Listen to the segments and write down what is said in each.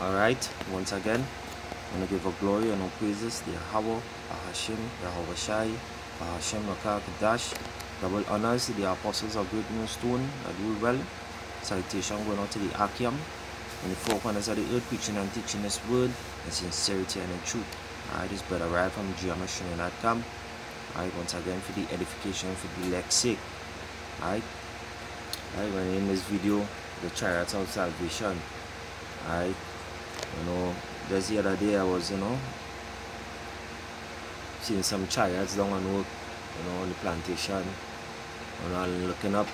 Alright, once again, I want to give a glory and all praises to Yahweh, Bahashim, Yahweh Shai, Bahashim, Rakah, Kadash. Double honors to the apostles of Great Millstone that do well. Salutation going out to the Akim and the four corners of the earth, preaching and teaching this word in sincerity and in truth. Alright, this brother right from GMStraining.com. Alright, once again for the edification, for the elect's sake. Alright, I'm going to name this video The Chariots of Salvation. Alright. Just the other day I was, seeing some chariots down on work, on the plantation, and looking up,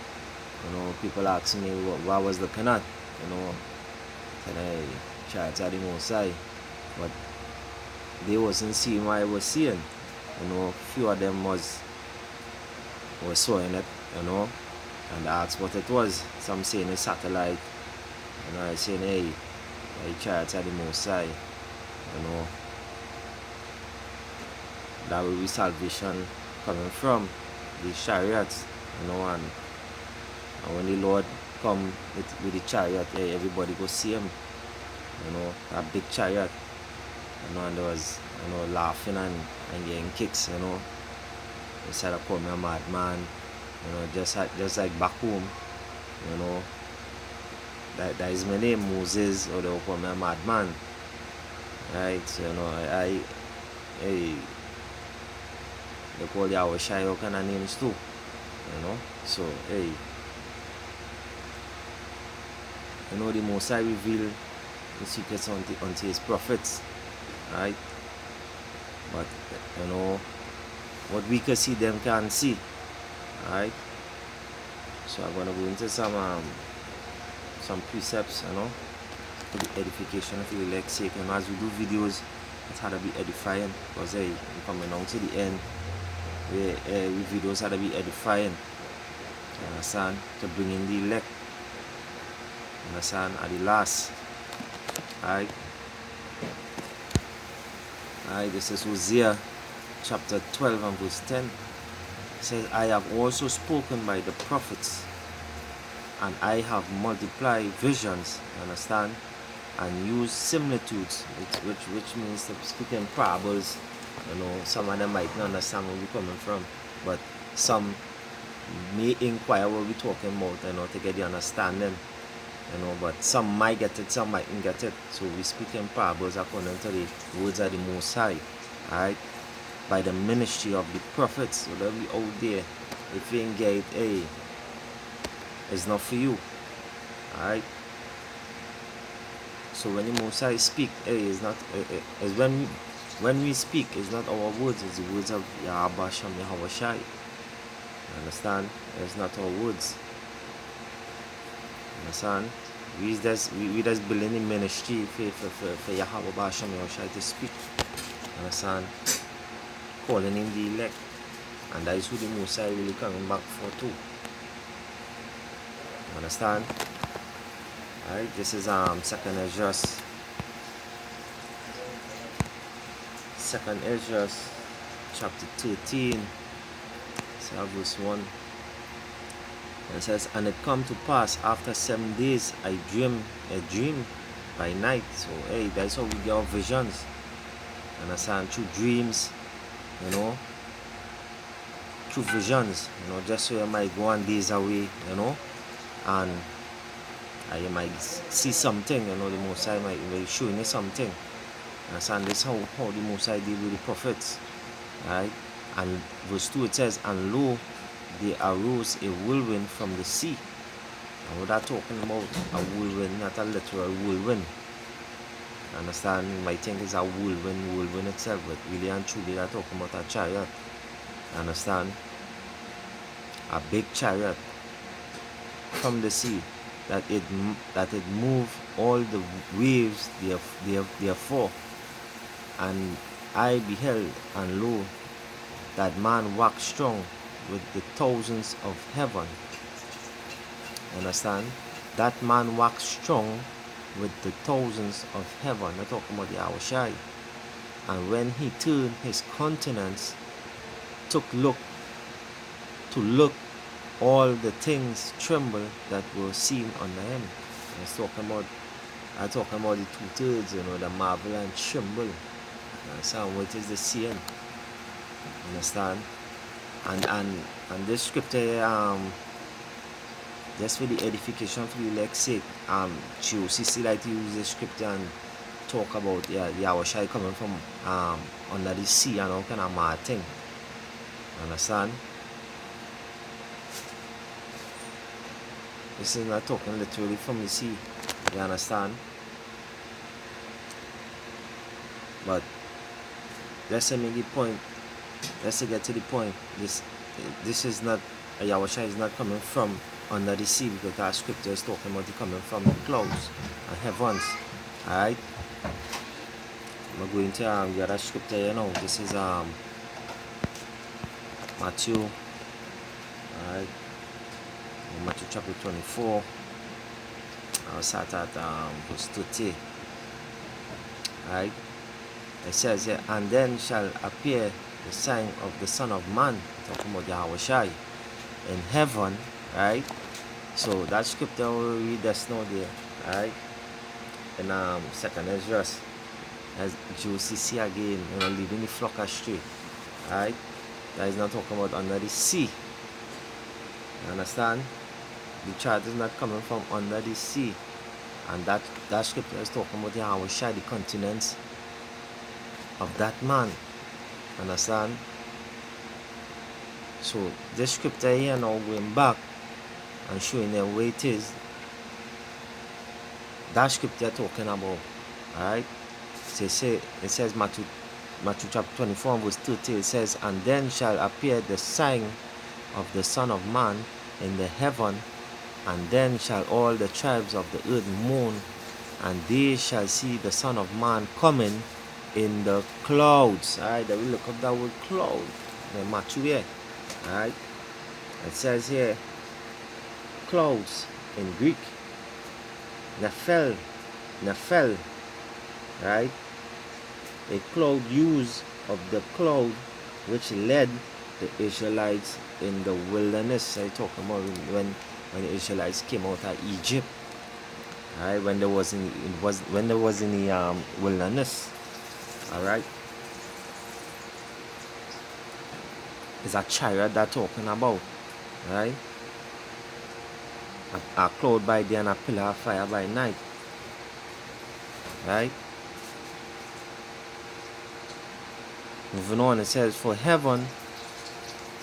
people asking me what I was looking at, said, hey, chariots are the most high, but they wasn't seeing what I was seeing, few of them was showing it, and I asked what it was. Some saying a satellite, I saying, hey, the chariots are the most high, that will be salvation coming from these chariots, and when the Lord come with the chariot, hey, everybody go see him, that big chariot, and there was, laughing and getting kicks, they said I call me a madman, just like back home, that is my name, Moses, or they will call me a madman, right? So, hey, they call Yahweh Shai, all kind of names too, so, hey, the Most High reveal the secrets unto his prophets, right? But, what we can see, them can't see, right? So I'm going to go into some precepts, for the edification of the elect's sake. And as we do videos, it's had to be edifying, because hey, we're coming down to the end where videos had to be edifying, you understand, to bring in the elect, you understand, at the last. Alright, this is Hosea chapter 12 and verse 10. It says, I have also spoken by the prophets, and I have multiplied visions, understand, and used similitudes, which means to speak in parables. Some of them might not understand where we're coming from, but some may inquire what we're talking about, to get the understanding, but some might get it, some mightn't get it. So we speak in parables according to the words of the Most High, alright, by the ministry of the prophets. So that we out there, if you ain't get it, hey, it's not for you, alright. So when the Most High speak, hey, it's not, it's when we speak, it's not our words, it's the words of Yahweh Shem Yahweh Shai. Understand? It's not our words. Understand? We just building the ministry for Yahweh Shem Yahweh Shai to speak. Understand? Calling in the elect, and that is who the Most High really coming back for too. Understand? Alright, this is Second Ezra chapter 13, so verse 1. And it says, and it come to pass after 7 days I dream a dream by night. So hey, that's how we get our visions. Understand? Through dreams, through visions, just so you might go on days away, and you might see something, the Most High might be showing you something. Understand? This is how the Most High deal with the prophets, right? And verse 2 it says, and lo, there arose a whirlwind from the sea. And what they're talking about, a whirlwind, not a literal whirlwind. Understand? You might think it's a whirlwind itself, but really and truly they're talking about a chariot. Understand? A big chariot from the sea, that it moved all the waves therefore. And I beheld, and lo, that man waxed strong with the thousands of heaven. Understand? That man waxed strong with the thousands of heaven. Not talking about the Yahweh Shai. And when he turned his countenance, to look, all the things tremble that were seen under him. And it's talking about I'm talking about the two-thirds, the marvel and tremble. Understand what is the saying? Understand? And this scripture, just for the edification for the elect's sake, GOCC like to use the scripture and talk about the Yahushai coming from under the sea and all kind of mad thing. Understand? This is not talking literally from the sea. You understand? But let's make the point. Let's get to the point. This is not Yahushua is not coming from under the sea, because our scripture is talking about it coming from the clouds and heavens. Alright? I'm going to the other scripture here now. This is Matthew. Alright. Matthew chapter 24. I'll start at verse 30. Alright. It says here, and then shall appear the sign of the Son of Man, talking about Yahushai, in heaven, right? So that scripture we read that's now there, right? In second Ezra, as GOCC again, leading the flock astray, right? That is not talking about under the sea. You understand? The child is not coming from under the sea, and that scripture is talking about Yahushai, the continents of that man. Understand? So this scripture here now going back and showing them where it is. That scripture talking about. Alright? So it says Matthew chapter 24 verse 30, it says, and then shall appear the sign of the Son of Man in the heaven, and then shall all the tribes of the earth mourn, and they shall see the Son of Man coming in the clouds. Alright, we look up that word cloud. Then Matthew here. Alright. It says here clouds in Greek. Nephel. Right? A cloud used of the cloud which led the Israelites in the wilderness. I talk about when the Israelites came out of Egypt. Alright, when they was in the wilderness. Alright, it's a chariot that talking about, right? A cloud by day and a pillar of fire by night, right? Moving on, it says, for heaven,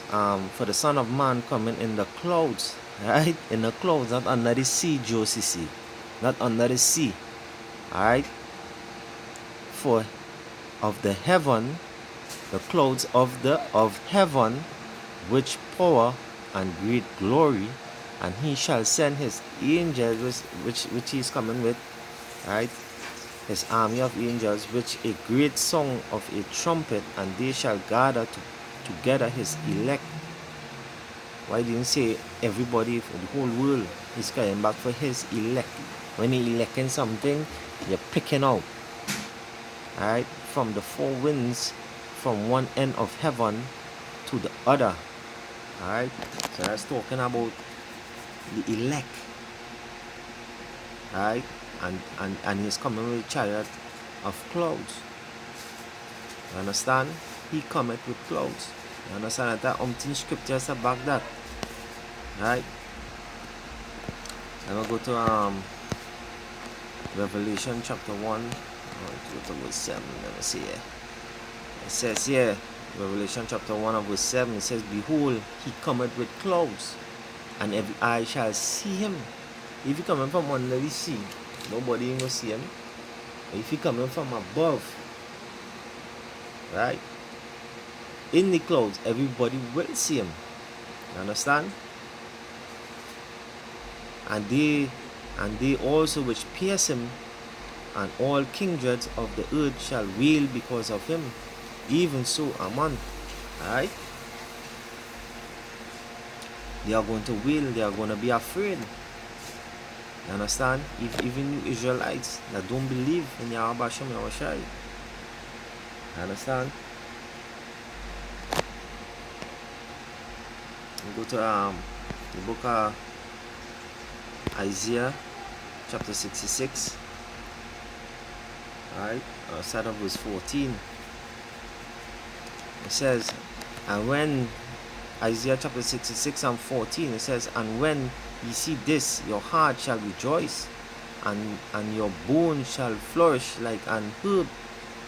for the Son of Man coming in the clouds, right? In the clouds, not under the sea, GOCC, not under the sea, alright? For of the heaven, the clouds of heaven, which power and great glory, and he shall send his angels, which he is coming with, right? His army of angels, which a great song of a trumpet, and they shall gather together his elect. Why didn't say everybody for the whole world is coming back for his elect? When he electing something, you're picking out, right? From the four winds, from one end of heaven to the other. Alright? So that's talking about the elect. Alright? And he's coming with a chariot of clouds. You understand? He cometh with clouds. You understand that umpteen scriptures about that. Alright? I'm gonna go to Revelation chapter 1. Go to verse 7. Let me see here. It says here, Revelation chapter 1 and verse 7, it says, behold, he cometh with clouds, and every eye shall see him. If he coming from under the sea, nobody will see him. If he coming from above, right, in the clouds, everybody will see him. You understand? And they also which pierce him, and all kindreds of the earth shall wail because of him. Even so, amen. Alright? They are going to wail, they are going to be afraid. You understand? Even you Israelites that don't believe in Yahweh Shem Yahushai. You understand? We go to the book of Isaiah chapter 66. Alright, start of verse 14. It says, and when Isaiah chapter 66 and 14, it says, and when ye see this, your heart shall rejoice, and your bones shall flourish like an herb,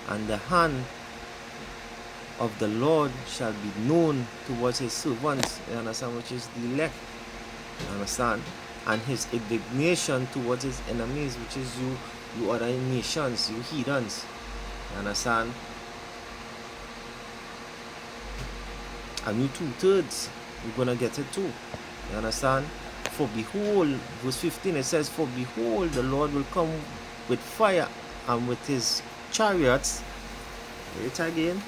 and the hand of the Lord shall be known towards his servants. You understand? Which is the elect. You understand? And his indignation towards his enemies, which is you other nations, you heathens. You understand? And you 2/3, you're gonna get it too. You understand? For behold, verse 15, it says, for behold, the Lord will come with fire and with his chariots. Read it again.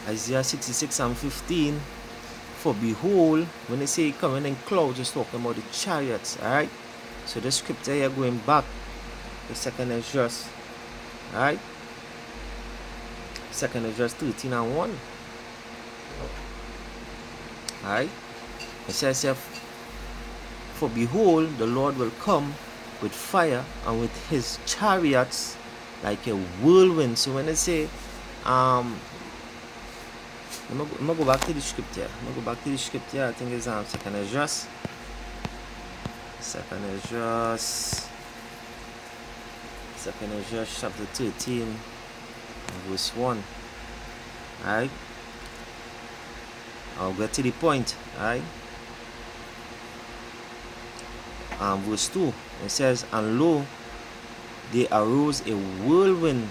Isaiah 66 and 15. For behold, when they say coming in clouds, it's talking about the chariots. Alright? So the scripture here going back, the second Ezra. Alright? Second Ezra 13 and 1. Alright? It says here, for behold, the Lord will come with fire and with his chariots like a whirlwind. So when they say, I'm gonna go back to the scripture. I think it's second Ezra. Second Ezra chapter 13 verse 1. Alright? I'll get to the point. Alright? Verse 2, it says, and lo, there arose a whirlwind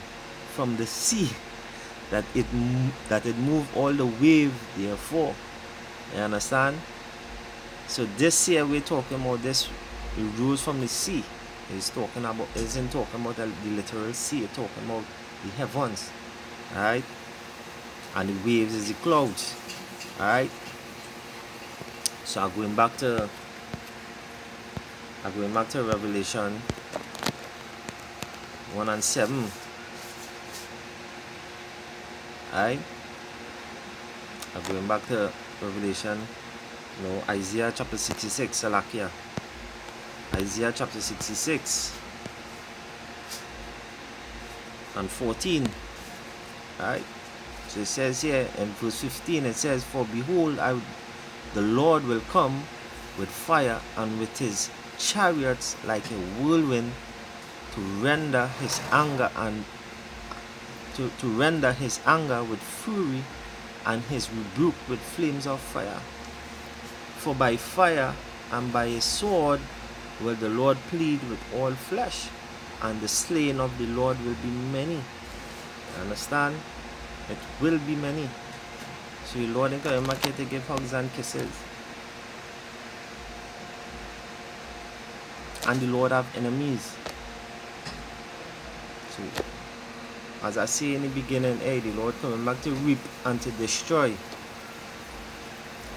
from the sea, that it moved all the wave therefore. You understand? So this here we're talking about, this it rose from the sea. It's talking about, isn't talking about the literal sea, it's talking about the heavens. Alright? And the waves is the clouds. Alright? So I'm going back to Revelation 1 and 7. Alright? I'm going back to Revelation, Isaiah chapter 66, Salakia. Isaiah chapter 66 and 14. Alright? So it says here in verse 15, it says, for behold, the Lord will come with fire and with his chariots like a whirlwind, to render his anger with fury, and his rebuke with flames of fire. For by fire and by a sword will the Lord plead with all flesh, and the slain of the Lord will be many. Understand? It will be many. So the Lord ain't coming back here to give hugs and kisses. And the Lord have enemies. So, as I say in the beginning, the Lord coming back to reap and to destroy.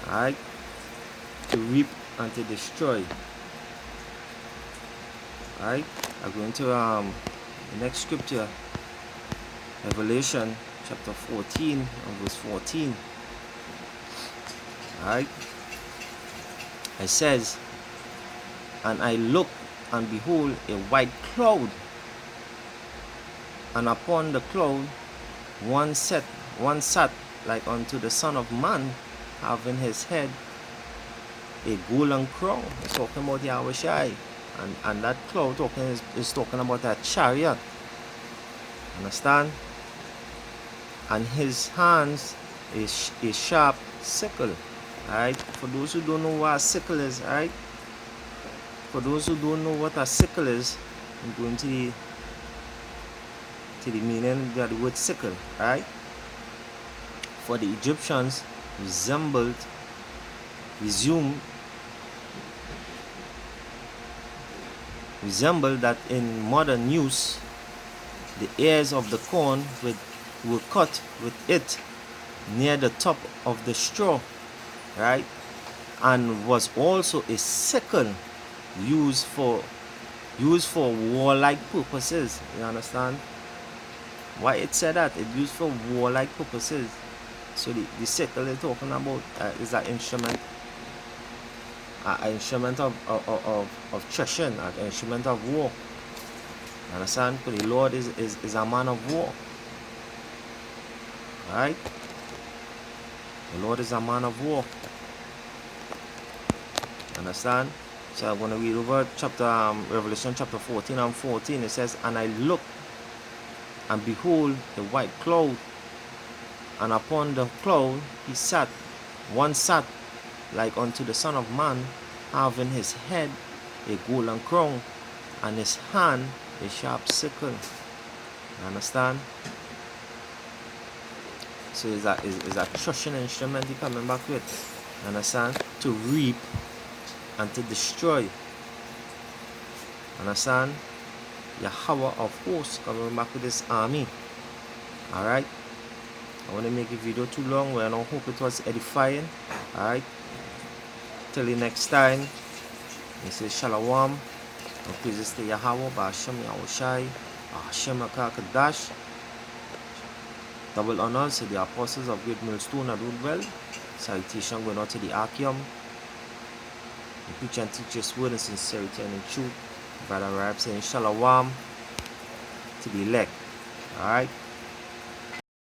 Alright? To reap and to destroy. Alright? I'm going to the next scripture. Revelation chapter 14 and verse 14. Alright? It says, and I looked, and behold, a white cloud, and upon the cloud one sat like unto the Son of Man, having his head a golden crown. It's talking about Yahweh Shai. And that cloud is talking about that chariot. Understand? And his hands is a sharp sickle. Alright? For those who don't know what a sickle is, alright? For those who don't know what a sickle is, I'm going to the meaning of the word sickle. Alright? For the Egyptians resembled that in modern use, the ears of the corn were cut with it near the top of the straw, right? And was also a sickle used for warlike purposes. You understand? Why it said that? It used for warlike purposes. So the sickle they're talking about is an instrument of threshing, an instrument of war. Understand? Because the Lord is a man of war. Alright? The Lord is a man of war. Understand? So I'm going to read over Revelation chapter 14 and 14. It says, and I looked, and behold, a white cloud, and upon the cloud he sat. One sat like unto the Son of Man, having his head a golden crown, and his hand a sharp sickle. You understand? So it's a threshing instrument he coming back with. You understand? To reap and to destroy. Understand? Yahweh of hosts coming back with this army. Alright? I want to make the video too long, but I don't hope it was edifying. Alright? Till the next time. He says Shalom. And praises to Yahweh, Ba'ashem Yahushai, Hashem Akakadash. Double honors to the apostles of Great Millstone that ruled well. Salutation going out to the Archeum. The preach and teach His word in sincerity and in truth. Brother Rab saying Shalom to the elect. Alright.